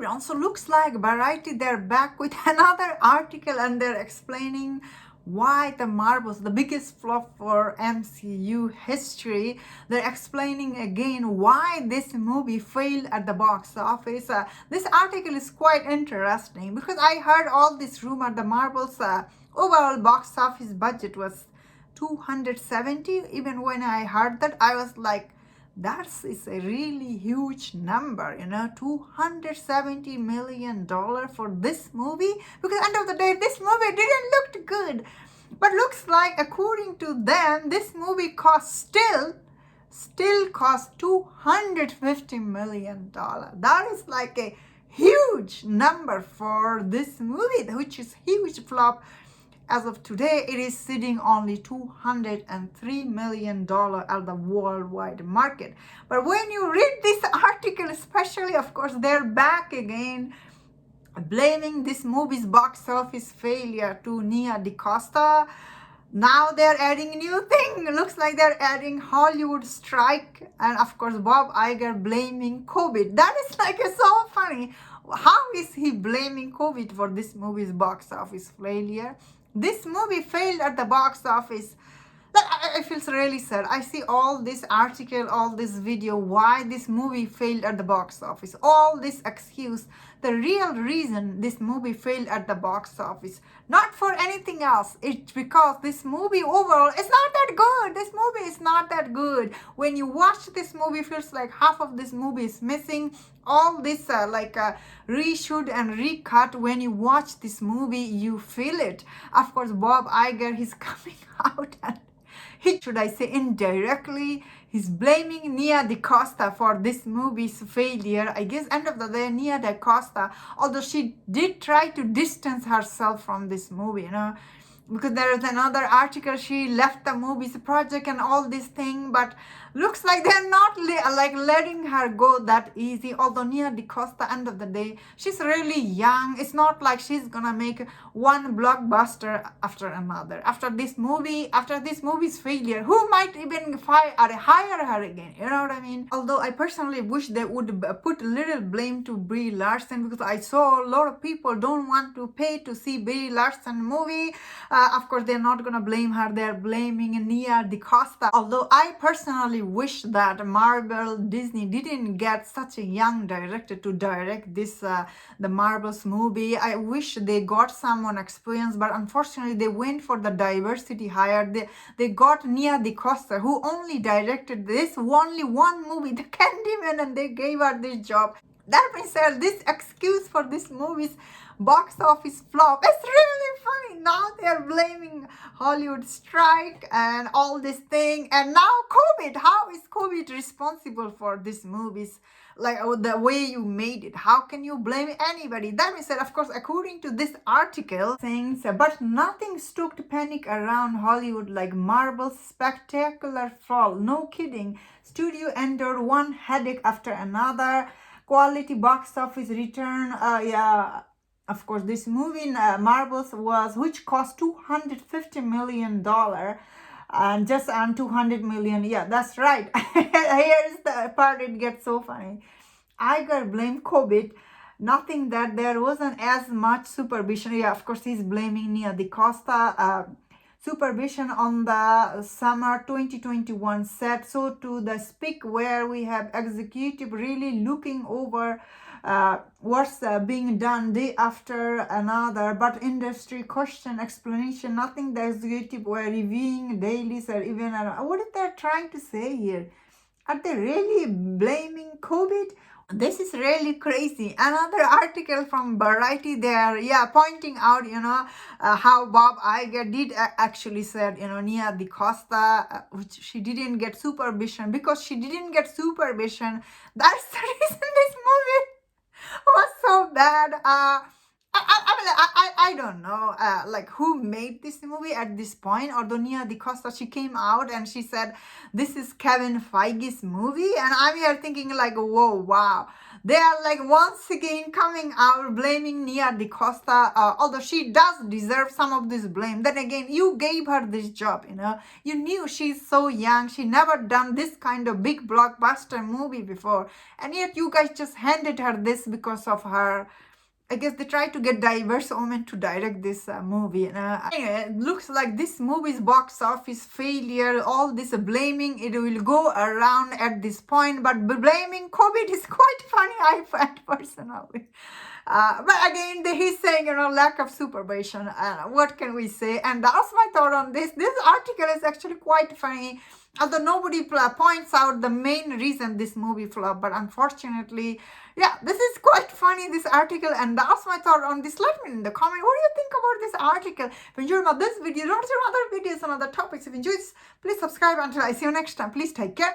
everyone. So looks like Variety, they're back with another article and they're explaining why the Marvels, the biggest flop for MCU history, they're explaining again why this movie failed at the box office. This article is quite interesting because I heard all this rumor the Marvels overall box office budget was 270. Even when I heard that, I was like, that is a really huge number, 270 million dollar for this movie, because end of the day this movie didn't look good, but looks like according to them this movie cost still cost 250 million dollar. That is like a huge number for this movie, which is huge flop. As of today, it is sitting only $203 million at the worldwide market. But when you read this article, especially, of course, they're back again, blaming this movie's box office failure to Nia DaCosta. Now they're adding new thing. Looks like they're adding Hollywood strike, and of course Bob Iger blaming COVID. That is like so funny. How is he blaming COVID for this movie's box office failure? This movie failed at the box office. I feel really sad. I see all this article, all this video, why this movie failed at the box office. All this excuse. The real reason this movie failed at the box office, not for anything else. It's because this movie overall is not that good. This movie is not that good. When you watch this movie, it feels like half of this movie is missing. All this reshoot and recut. When you watch this movie, you feel it. Of course, Bob Iger, he's coming out and should I say indirectly, he's blaming Nia DaCosta for this movie's failure. I guess end of the day, Nia DaCosta, although she did try to distance herself from this movie, because there is another article, she left the movie's project and all this thing, but looks like they're not letting her go that easy. Although Nia DaCosta, end of the day, she's really young. It's not like she's gonna make one blockbuster after another. After this movie's failure, who might even hire her again? You know what I mean? Although I personally wish they would put a little blame to Brie Larson, because I saw a lot of people don't want to pay to see Brie Larson movie. Of course, they're not gonna blame her. They're blaming Nia DaCosta. Although I personally wish that Marvel Disney didn't get such a young director to direct this the Marvel's movie. I wish they got someone experienced, but unfortunately they went for the diversity hire. They got Nia DaCosta, who only directed this only one movie, The Candyman, and they gave her this job. That means this excuse for this movie's box office flop, it's really funny. Now they're blaming Hollywood strike and all this thing, and now COVID. How is COVID responsible for this movie's, the way you made it? How can you blame anybody? That means of course, according to this article, saying, but nothing stoked panic around Hollywood like Marvel's spectacular fall. No kidding. Studio endured one headache after another. Quality box office return. Of course, this movie Marvels which cost $250 million and just earned 200 million. Yeah, that's right. Here's the part it gets so funny. Iger blamed COVID. Nothing that there wasn't as much supervision. Yeah, of course, he's blaming Nia DaCosta. Supervision on the summer 2021 set, so to the speak, where we have executive really looking over what's being done day after another, but industry question explanation, nothing the executive were reviewing dailies or even what is they trying to say here? Are they really blaming COVID? This is really crazy. Another article from Variety there, pointing out, how Bob Iger did actually said, Nia DaCosta, which she didn't get supervision. Because she didn't get supervision, that's the reason this movie was so bad. I don't know, like who made this movie at this point. Or Nia DaCosta, she came out and she said, this is Kevin Feige's movie. And I'm here thinking like, whoa, wow. They are like once again coming out blaming Nia DaCosta, although she does deserve some of this blame. Then again, you gave her this job, you know. You knew she's so young. She never done this kind of big blockbuster movie before. And yet you guys just handed her this because of her. I guess they tried to get diverse women to direct this movie. Anyway, it looks like this movie's box office failure, all this blaming, it will go around at this point. But blaming COVID is quite funny, I find personally. But again, he's saying, you know, lack of supervision. What can we say? And that's my thought on this. This article is actually quite funny. Although nobody points out the main reason this movie flopped, but unfortunately, yeah, this is quite funny, this article, and that's my thought on this. Let me know in the comment, what do you think about this article? If you enjoyed about this video, don't see other videos on other topics. If you enjoyed this, please subscribe. Until I see you next time, please take care.